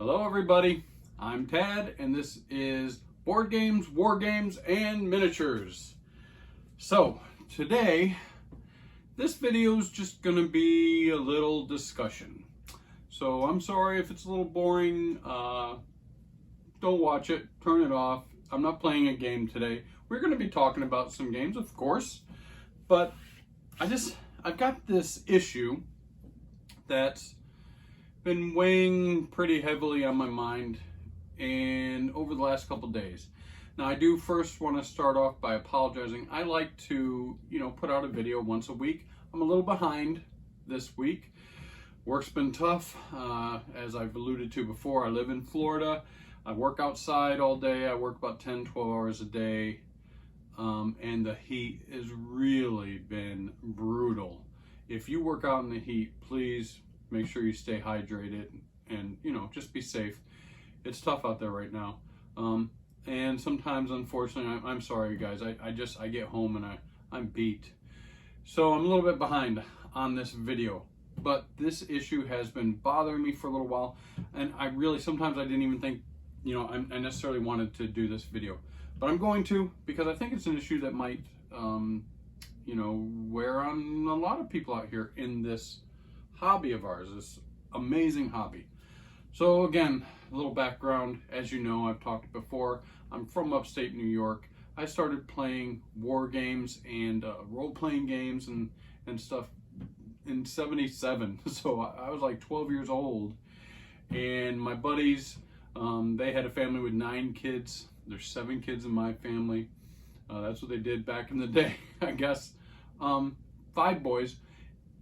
Hello everybody, I'm Tad and this is Board Games, War Games, and Miniatures. So today, this video is just going to be a little discussion. So I'm sorry if it's a little boring, don't watch it, turn it off. I'm not playing a game today. We're going to be talking about some games, of course, but I've got this issue that's been weighing pretty heavily on my mind and over the last couple days. Now I do first want to start off by apologizing. I like to, put out a video once a week. I'm a little behind this week. Work's been tough. As I've alluded to before, I live in Florida. I work outside all day. I work about 10, 12 hours a day. And the heat has really been brutal. If you work out in the heat, please make sure you stay hydrated and, just be safe. It's tough out there right now. And sometimes, unfortunately, I'm sorry, guys. I get home and I'm beat. So I'm a little bit behind on this video. But this issue has been bothering me for a little while. And sometimes I didn't even think, I necessarily wanted to do this video. But I'm going to, because I think it's an issue that might, wear on a lot of people out here in this hobby of ours, this amazing hobby. So again, a little background. As you know, I've talked before, I'm from upstate New York. I started playing war games and role-playing games and stuff in '77. So I was like 12 years old, and my buddies, they had a family with 9 kids. There's 7 kids in my family. That's what they did back in the day, I guess. 5 boys.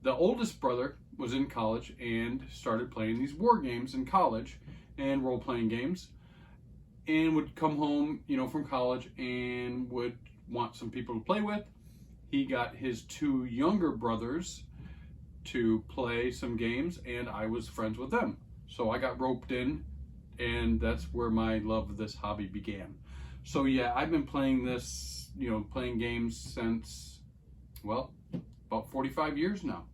The oldest brother was in college and started playing these war games in college and role-playing games, and would come home, from college and would want some people to play with. He got his 2 younger brothers to play some games, and I was friends with them. So I got roped in, and that's where my love of this hobby began. So yeah, I've been playing this, playing games since, well, about 45 years now.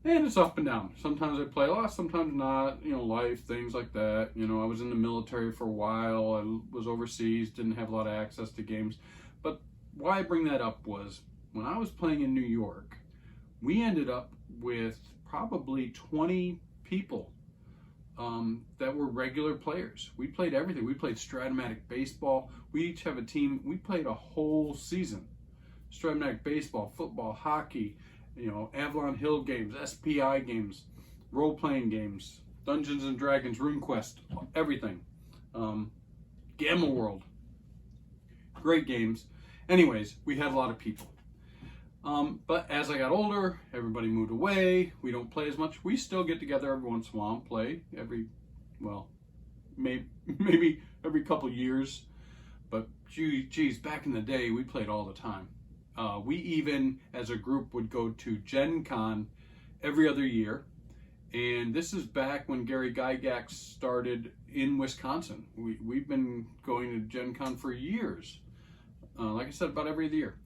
And it's up and down. Sometimes I play a lot, sometimes not, life, things like that. I was in the military for a while. I was overseas, didn't have a lot of access to games. But why I bring that up was when I was playing in New York, we ended up with probably 20 people that were regular players. We played everything. We played Stratomatic baseball. We each have a team. We played a whole season. Stratomatic baseball, football, hockey, Avalon Hill games, SPI games, role-playing games, Dungeons and Dragons, RuneQuest, everything. Gamma World. Great games. Anyways, we had a lot of people. But as I got older, everybody moved away. We don't play as much. We still get together every once in a while and play maybe every couple years. But geez, back in the day, we played all the time. We even, as a group, would go to Gen Con every other year. And this is back when Gary Gygax started in Wisconsin. We've been going to Gen Con for years. Like I said, about every other year.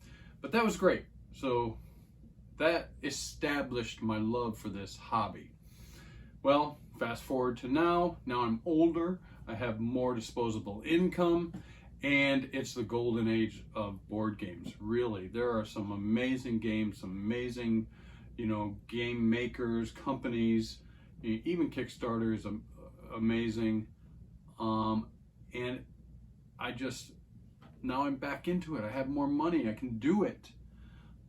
But that was great. So that established my love for this hobby. Well, fast forward to now. Now I'm older. I have more disposable income. And it's the golden age of board games. Really, there are some amazing games, some amazing, game makers, companies, even Kickstarter is amazing. And now I'm back into it. I have more money. I can do it.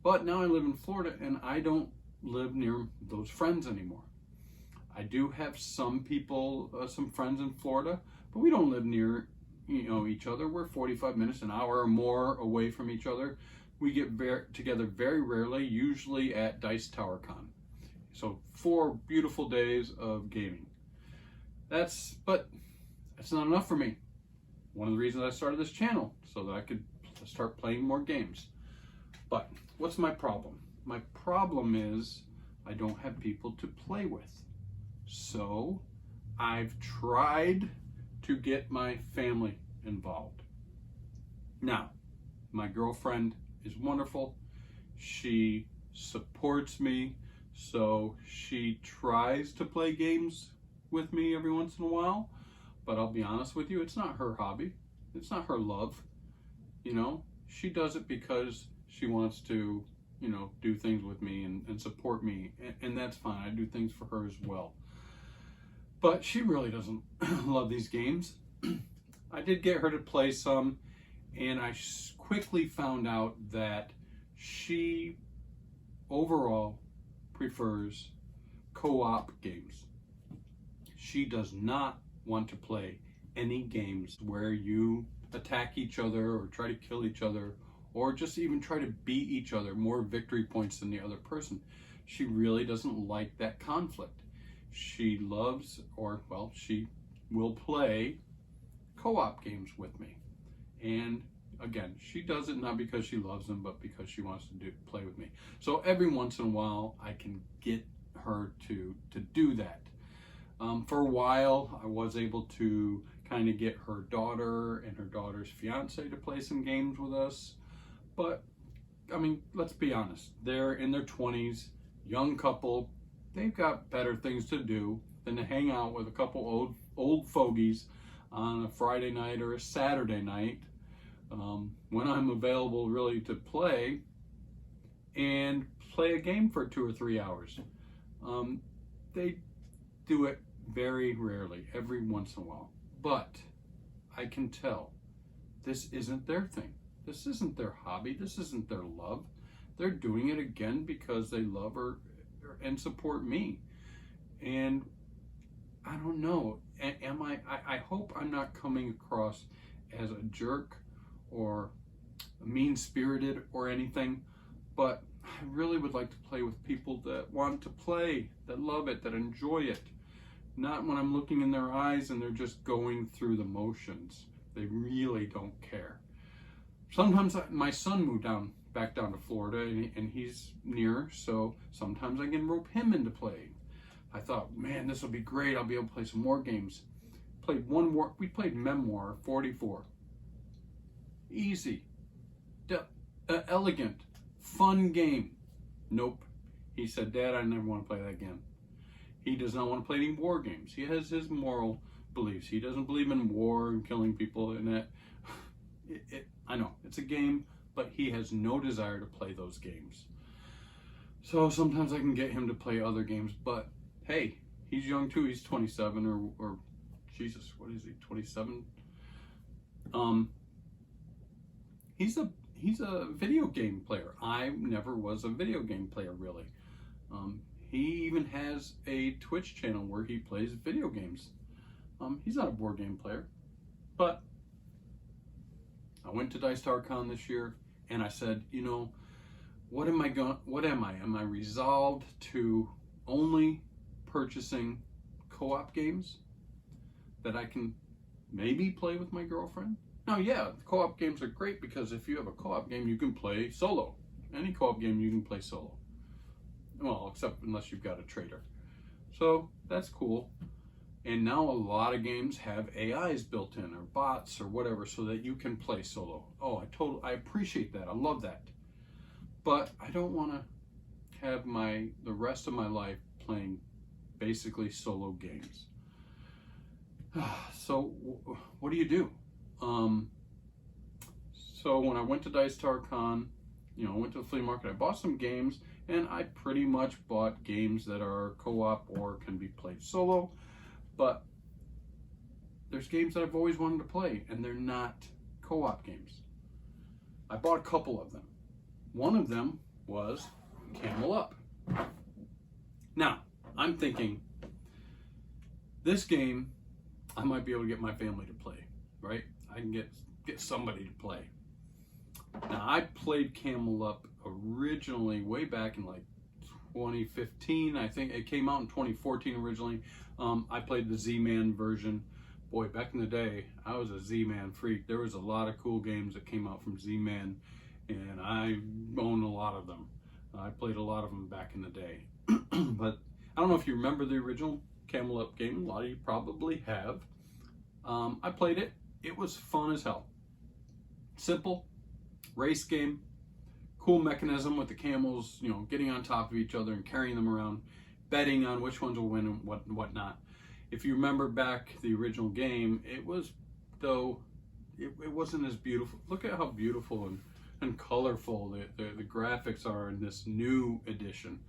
But now I live in Florida and I don't live near those friends anymore. I do have some people, some friends in Florida, but we don't live near each other. We're 45 minutes, an hour or more away from each other. We get together very rarely, usually at Dice Tower Con. So 4 beautiful days of gaming. But that's not enough for me. One of the reasons I started this channel, so that I could start playing more games. But what's my problem? My problem is I don't have people to play with. So I've tried to get my family involved. Now, my girlfriend is wonderful. She supports me, so she tries to play games with me every once in a while, but I'll be honest with you, it's not her hobby. It's not her love. You know, she does it because she wants to, you know, do things with me and support me, and that's fine. I do things for her as well. But she really doesn't love these games. I did get her to play some, and I quickly found out that she overall prefers co-op games. She does not want to play any games where you attack each other or try to kill each other or just even try to beat each other, more victory points than the other person. She really doesn't like that conflict. She loves, or well, she will play co-op games with me. And again, she does it not because she loves them, but because she wants to play with me. So every once in a while, I can get her to do that. For a while, I was able to kind of get her daughter and her daughter's fiance to play some games with us. But, I mean, let's be honest. They're in their 20s, young couple. They've got better things to do than to hang out with a couple old fogies on a Friday night or a Saturday night when I'm available really to play and play a game for 2 or 3 hours. They do it very rarely, every once in a while. But I can tell this isn't their thing. This isn't their hobby. This isn't their love. They're doing it again because they love her and support me. And I don't know. I hope I'm not coming across as a jerk or mean-spirited or anything, but I really would like to play with people that want to play, that love it, that enjoy it. Not when I'm looking in their eyes and they're just going through the motions. They really don't care. Sometimes my son moved back down to Florida, and he's near, so sometimes I can rope him into playing. I thought, man, this will be great. I'll be able to play some more games. We played Memoir 44. Easy, elegant, fun game. Nope. He said, Dad, I never want to play that again. He does not want to play any war games. He has his moral beliefs. He doesn't believe in war and killing people and that. I know, it's a game, but he has no desire to play those games. So sometimes I can get him to play other games, but hey, he's young too. He's 27 or Jesus, what is he, 27? He's a video game player. I never was a video game player, really. He even has a Twitch channel where he plays video games. He's not a board game player, but I went to Dice Tower Con this year, and I said, you know, what am I? Am I resolved to only purchasing co-op games that I can maybe play with my girlfriend? Now, yeah, co-op games are great because if you have a co-op game, you can play solo. Any co-op game you can play solo. Well, except unless you've got a trader. So that's cool. And now a lot of games have AIs built in or bots or whatever so that you can play solo. Oh, I appreciate that. I love that. But I don't want to have the rest of my life playing basically solo games. So what do you do? So when I went to Dice Tower Con, I went to the flea market, I bought some games, and I pretty much bought games that are co-op or can be played solo. But there's games that I've always wanted to play, and they're not co-op games. I bought a couple of them. One of them was Camel Up. Now, I'm thinking, this game, I might be able to get my family to play, right? I can get somebody to play. Now, I played Camel Up originally way back in like 2015. I think it came out in 2014 originally. I played the Z-Man version. Boy, back in the day, I was a Z-Man freak. There was a lot of cool games that came out from Z-Man, and I own a lot of them. I played a lot of them back in the day. But I don't know if you remember the original Camel Up game. A lot of you probably have. I played it. It was fun as hell. Simple race game. Cool mechanism with the camels, getting on top of each other and carrying them around, betting on which ones will win and whatnot. If you remember back the original game, it was, though, it wasn't as beautiful. Look at how beautiful and colorful the graphics are in this new edition.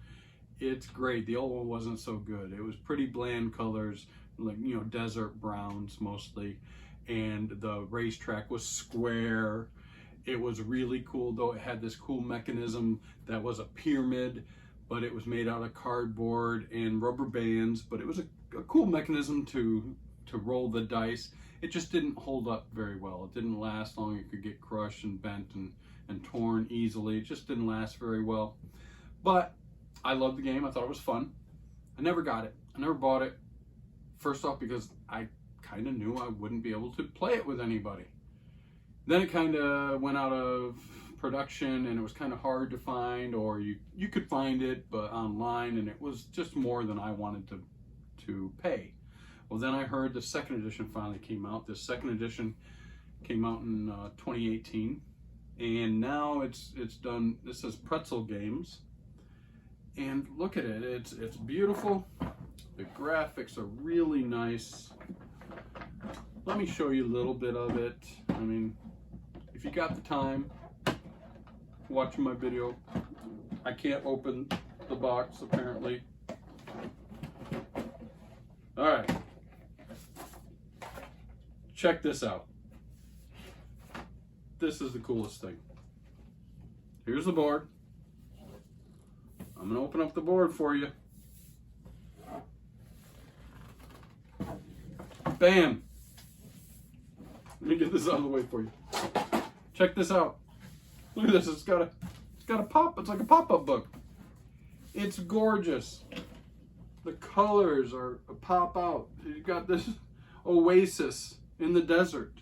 It's great. The old one wasn't so good. It was pretty bland colors, like, you know, desert browns mostly, and the racetrack was square. It was really cool, though. It had this cool mechanism that was a pyramid, but it was made out of cardboard and rubber bands, but it was a cool mechanism to roll the dice. It just didn't hold up very well. It didn't last long. It could get crushed and bent and torn easily. It just didn't last very well. But I loved the game. I thought it was fun. I never got it. I never bought it. First off, because I kind of knew I wouldn't be able to play it with anybody. Then it kind of went out of production, and it was kind of hard to find, or you could find it, but online, and it was just more than I wanted to pay. Well, then I heard the second edition finally came out. This second edition came out in 2018, and now it's done. This is Pretzel Games, and look at it. It's beautiful. The graphics are really nice. Let me show you a little bit of it. I mean, if you got the time watching my video, I can't open the box apparently. All right, check this out. This is the coolest thing. Here's the board. I'm gonna open up the board for you. Bam! Let me get this out of the way for you. Check this out. Look at this. It's got a pop. It's like a pop-up book. It's gorgeous. The colors are pop out. You got this oasis in the desert.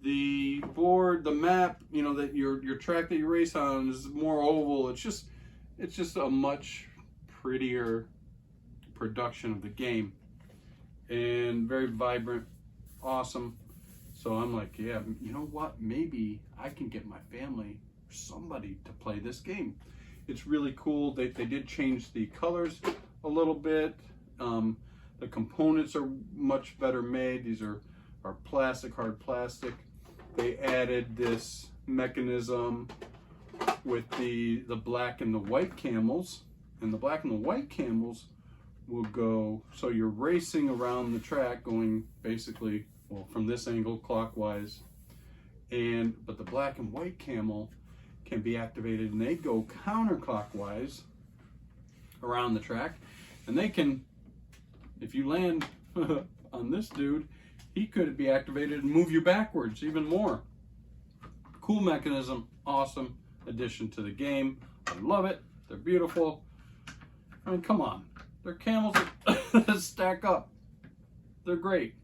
The board, the map, you know, that your track that you race on is more oval. It's just a much prettier production of the game, and very vibrant, awesome. So I'm like, yeah, you know what? Maybe I can get my family or somebody to play this game. It's really cool. They did change the colors a little bit. The components are much better made. These are plastic, hard plastic. They added this mechanism with the black and the white camels, and the black and the white camels will go, so you're racing around the track going basically, well, from this angle clockwise, but the black and white camel can be activated, and they go counterclockwise around the track, and they can, if you land on this dude, he could be activated and move you backwards even more. Cool mechanism, awesome addition to the game. I love it. They're beautiful. I mean, come on. They're camels that stack up. They're great,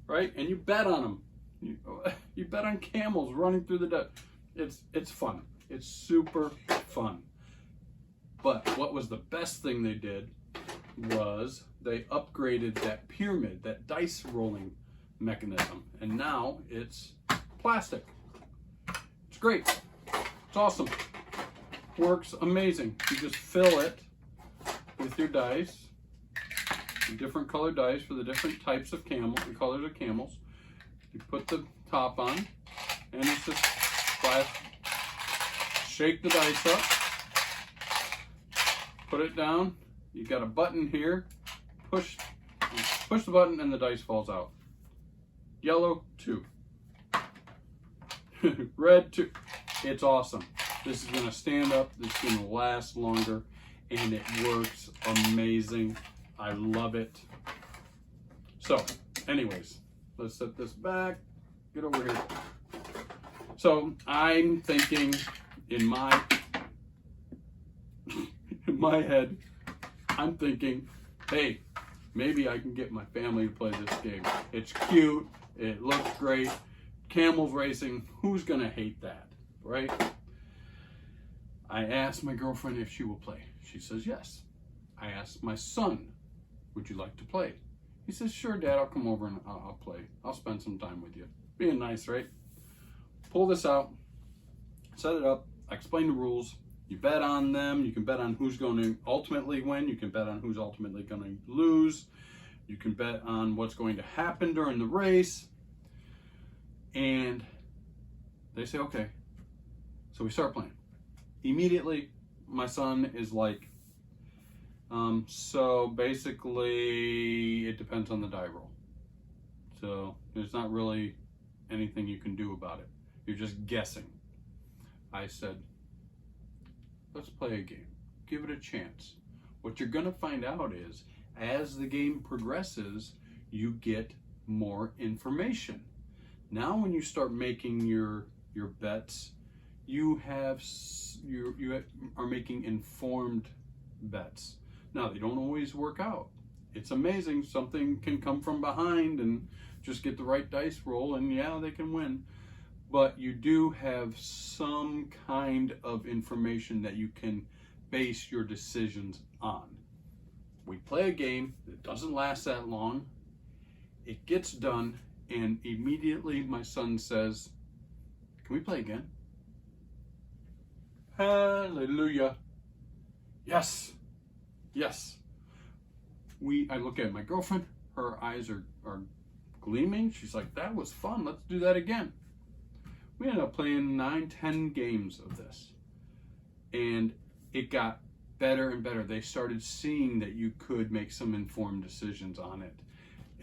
right? And you bet on them. You bet on camels running through the desert. It's fun. It's super fun. But what was the best thing they did was they upgraded that pyramid, that dice rolling mechanism, and now it's plastic. It's great. It's awesome. Works amazing. You just fill it with your dice, different colored dice for the different types of camels, the colors of camels. You put the top on, and it's just shake the dice up, put it down. You got a button here. Push the button, and the dice falls out. Yellow, 2. Red, 2. It's awesome. This is going to stand up. This is going to last longer, and it works amazing. I love it. So, anyways, let's set this back. Get over here. So, I'm thinking in my head, I'm thinking, hey, maybe I can get my family to play this game. It's cute. It looks great. Camels racing. Who's going to hate that, right? I asked my girlfriend if she will play. She says yes. I asked my son, would you like to play? He says, sure, Dad, I'll come over and I'll play. I'll spend some time with you. Being nice, right? Pull this out, set it up, I explain the rules. You bet on them. You can bet on who's going to ultimately win. You can bet on who's ultimately going to lose. You can bet on what's going to happen during the race. And they say, okay. So we start playing. Immediately, my son is like, so basically it depends on the die roll. So there's not really anything you can do about it. You're just guessing. I said, let's play a game. Give it a chance. What you're going to find out is, as the game progresses, you get more information. Now when you start making your bets, you are making informed bets. Now, they don't always work out. It's amazing. Something can come from behind and just get the right dice roll, and yeah, they can win. But you do have some kind of information that you can base your decisions on. We play a game. It doesn't last that long. It gets done, and immediately my son says, can we play again? Hallelujah. Yes. Yes. I look at my girlfriend. Her eyes are gleaming. She's like, that was fun. Let's do that again. We ended up playing 9-10 games of this. And it got better and better. They started seeing that you could make some informed decisions on it.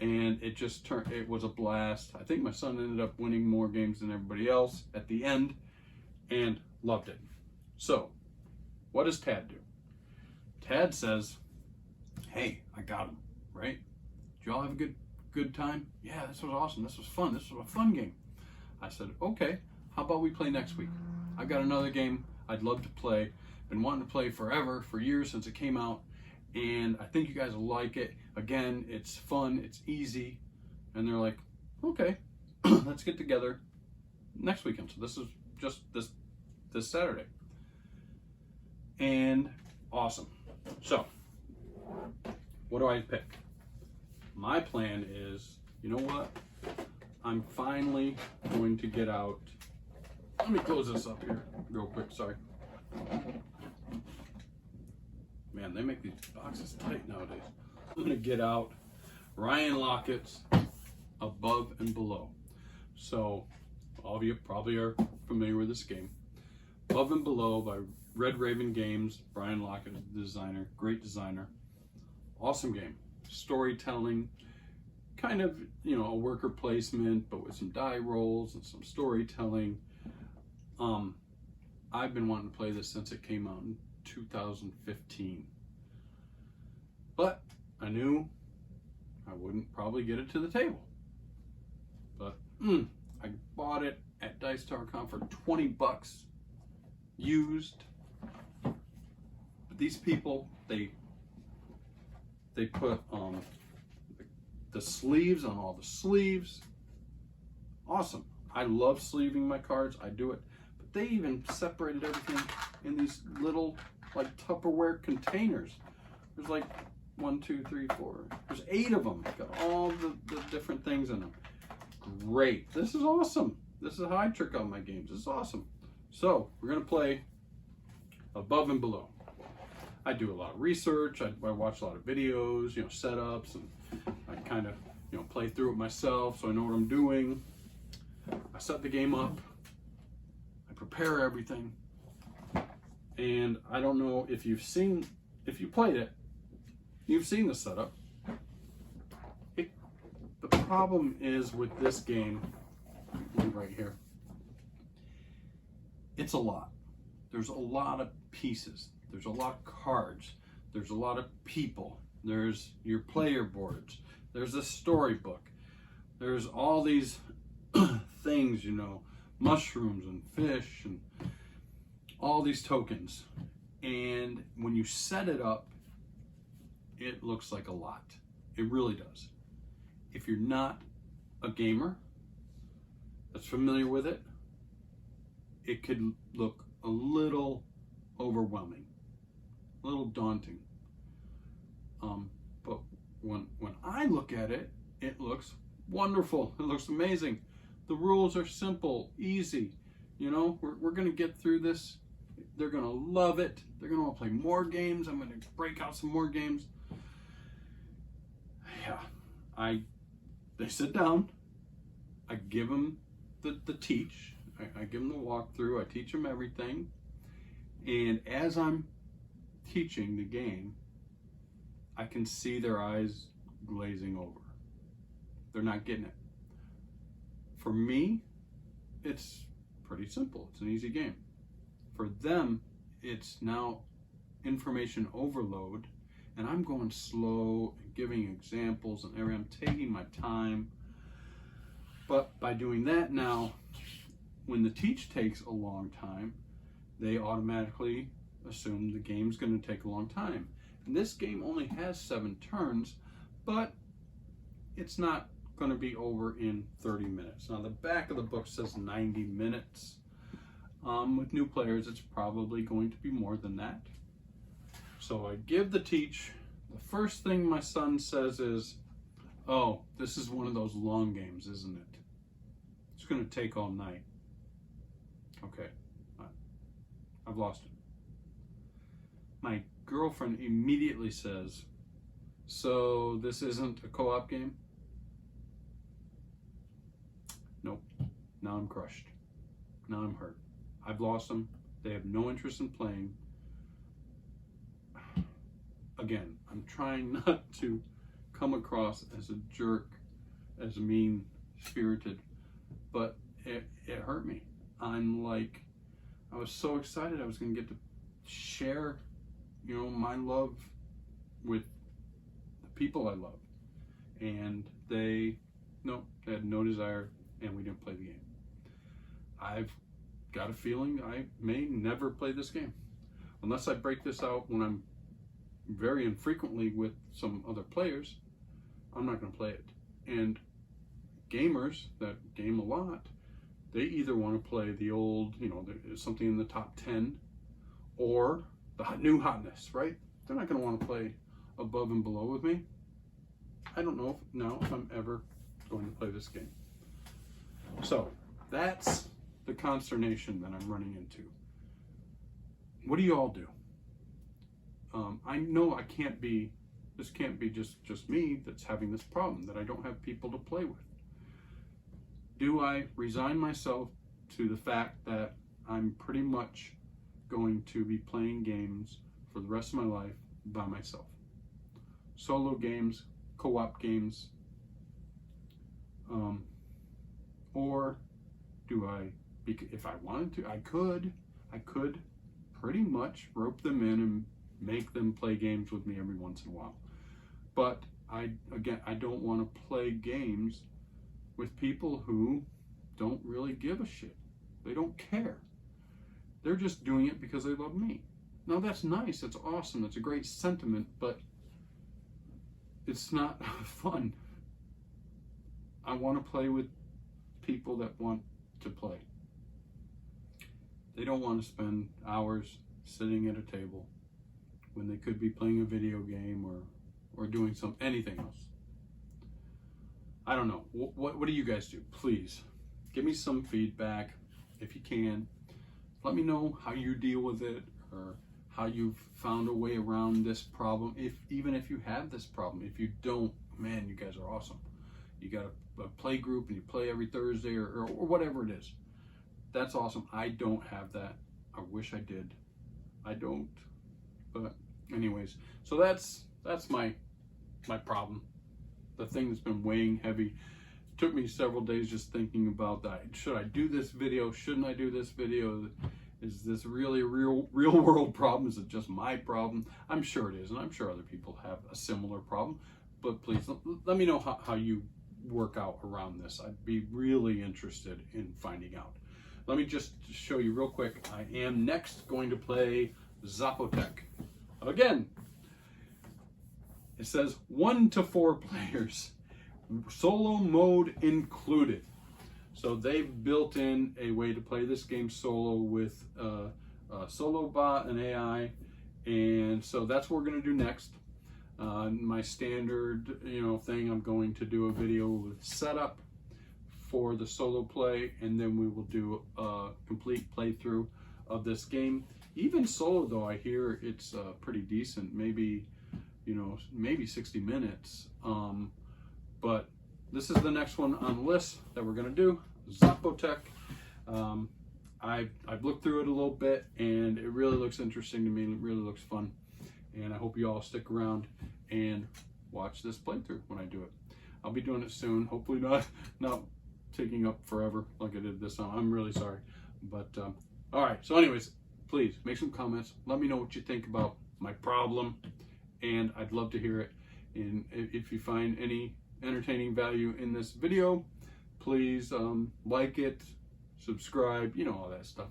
And it was a blast. I think my son ended up winning more games than everybody else at the end and loved it. So, what does Tad do? Tad says, hey, I got him, right? Did y'all have a good time? Yeah, this was awesome. This was fun. This was a fun game. I said, okay, how about we play next week? I've got another game I'd love to play. Been wanting to play forever, for years since it came out. And I think you guys will like it. Again, it's fun, it's easy. And they're like, okay, let's get together next weekend. So this is just this Saturday. And awesome. So, what do I pick? My plan is, you know what? I'm finally going to get out. Let me close this up here real quick, sorry. Man, they make these boxes tight nowadays. I'm gonna get out Ryan Lockett's Above and Below. So, all of you probably are familiar with this game. Above and Below by Red Raven Games. Brian Lockett, the designer, great designer. Awesome game. Storytelling, kind of, a worker placement, but with some die rolls and some storytelling. I've been wanting to play this since it came out in 2015. But I knew I wouldn't probably get it to the table. But I bought it at Dice Tower Con for 20 bucks used. But these people, they put the sleeves on all the sleeves. Awesome. I love sleeving my cards. I do it. But they even separated everything in these little like Tupperware containers. There's like 1, 2, 3, 4. There's 8 of them. Got all the different things in them. Great. This is awesome. This is how I trick out my games. This is awesome. So we're gonna play Above and Below. I do a lot of research. I watch a lot of videos, setups, and I kind of, play through it myself so I know what I'm doing. I set the game up. I prepare everything. And I don't know if you played it, you've seen the setup. The problem is with this game, right here, it's a lot. There's a lot of pieces. There's a lot of cards. There's a lot of people. There's your player boards. There's a storybook. There's all these things, mushrooms and fish and all these tokens. And when you set it up, it looks like a lot. It really does. If you're not a gamer that's familiar with it, it could look a little overwhelming, a little daunting. But when I look at it, it looks wonderful. It looks amazing. The rules are simple, easy. We're gonna get through this. They're gonna love it. They're gonna want to play more games. I'm gonna break out some more games. Yeah. they sit down, I give them the teach, I give them the walkthrough, I teach them everything, and as I'm teaching the game, I can see their eyes glazing over. They're not getting it. For me, it's pretty simple. It's an easy game. For them, it's now information overload, and I'm going slow and giving examples and I'm taking my time. But by doing that now, when the teach takes a long time, they automatically assume the game's going to take a long time. And this game only has 7 turns, but it's not going to be over in 30 minutes. Now the back of the book says 90 minutes. With new players, it's probably going to be more than that. So I give the teach. The first thing my son says is, "Oh, this is one of those long games, isn't it? It's going to take all night." Okay, I've lost it. My girlfriend immediately says, "So this isn't a co-op game?" Nope. Now I'm crushed. Now I'm hurt. I've lost them. They have no interest in playing. Again, I'm trying not to come across as a jerk, as mean-spirited, but it hurt me. I'm like, I was so excited I was going to get to share, my love with the people I love. And they had no desire, and we didn't play the game. I've got a feeling I may never play this game. Unless I break this out when I'm very infrequently with some other players, I'm not going to play it. And gamers that game a lot, they either want to play the old, something in the top 10, or the new hotness, right? They're not going to want to play above and below with me. I don't know if I'm ever going to play this game. So that's the consternation that I'm running into. What do you all do? I know this can't be just me that's having this problem, that I don't have people to play with. Do I resign myself to the fact that I'm pretty much going to be playing games for the rest of my life by myself? Solo games, co-op games, or do I, if I wanted to, I could pretty much rope them in and make them play games with me every once in a while. But I don't want to play games with people who don't really give a shit. They don't care. They're just doing it because they love me. Now that's nice, that's awesome, that's a great sentiment, but it's not fun. I want to play with people that want to play. They don't want to spend hours sitting at a table when they could be playing a video game or doing anything else. I don't know. What do you guys do? Please give me some feedback if you can. Let me know how you deal with it, or how you've found a way around this problem. Even if you have this problem. If you don't, man, you guys are awesome. You got a play group and you play every Thursday or whatever it is. That's awesome. I don't have that. I wish I did. I don't. But anyways, so that's my problem. The thing that's been weighing heavy. It took me several days just thinking about that. Should I do this video? Shouldn't I do this video? Is this really a real world problem? Is it just my problem? I'm sure it is, and I'm sure other people have a similar problem. But please let me know how you work out around this. I'd be really interested in finding out. Let me just show you real quick. I am next going to play Zapotec. Again, it says 1 to 4 players, solo mode included. So they've built in a way to play this game solo with a solo bot and AI, and so that's what we're going to do next. My standard, thing. I'm going to do a video with setup for the solo play, and then we will do a complete playthrough of this game. Even solo, though, I hear it's pretty decent. Maybe 60 minutes. But this is the next one on the list that we're gonna do, Zapotec. I've looked through it a little bit, and it really looks interesting to me. It really looks fun, and I hope you all stick around and watch this playthrough when I do it. I'll be doing it soon. Hopefully not taking up forever like I did this time. I'm really sorry, but all right. So, anyways, please make some comments. Let me know what you think about my problem, and I'd love to hear it. And if you find any entertaining value in this video, please like it, subscribe, you know, all that stuff.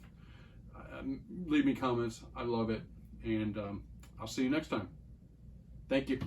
Leave me comments. I love it, and I'll see you next time. Thank you.